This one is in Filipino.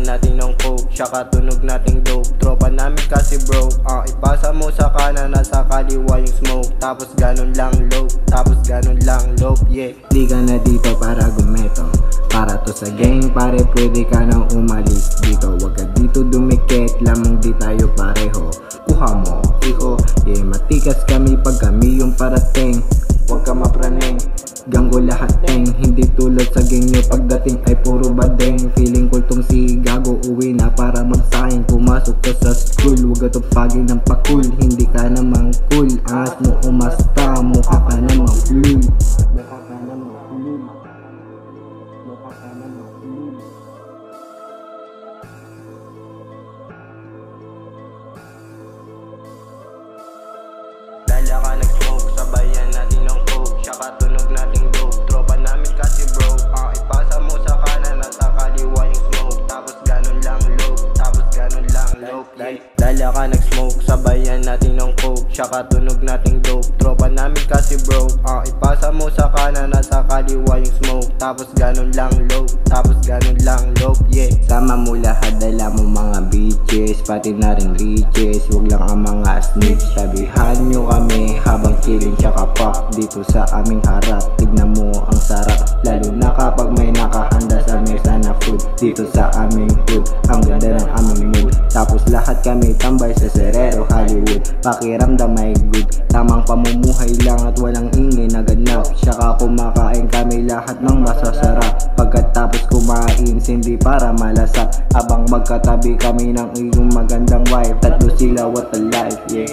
sabayan natin ng coke, tsaka tunog nating dope. Tropa namin kasi broke, ipasa mo sa kanan, nasa kaliwa yung smoke. Tapos ganun lang low, tapos ganun lang low, yeah. Di ka na dito para gumeto, para to sa gang pare, pwede ka nang umalis dito. Wag ka dito dumikit, lamang di tayo pareho. Kuha mo, iho, yeah, matikas kami pag kami yung parating. Wag ka mapraneng, ganggo lahat teng. Hindi tulad sa gang nyo, pagdating ay puro badeng. Feeling cool tong si Gago, uwi na para magsaing. Pumasok ka sa school, wag ka tupagin ng pakul. Hindi ka namang cool, angas mo umasta. Mukha ka namang flul, mukha ka namang flul, mukha ka namang flul. Dala ka nag-smoke, sabayan natin ng coke, tsaka tunog nating dope. Tropa namin kasi broke, ipasa mo sa kanan, nasa kaliwa yung smoke. Tapos ganun lang low, tapos ganun lang low, yeah. Dala ka nag-smoke, sabayan natin ng coke, tsaka tunog nating dope. Tropa namin kasi broke, ipasa mo sa kanan, nasa kaliwa yung smoke. Tapos ganun lang low, tapos ganun lang low, yeah. Sama mo lahat, dala mo mga bitches, pati na rin riches. Huwag lang ang mga snitch, sabihan nyo kami habang killing tsaka pop dito sa aming harap. Tignan mo ang sarap, lalo na kapag may nakahanda sa mesa na food dito sa aming hood. Ang ganda ng aming mood, tapos lahat kami tambay sa Serrero, Hollywood. Pakiramdam ay good, tamang pamumuhay lang at walang ingay na ganap. Tsaka kumakain kami lahat ng masasarap. Pagkatapos kumain, hindi para malasap, habang magkatabi kami ng iyong magandang wife. Tatlo sila, what a life, yeah.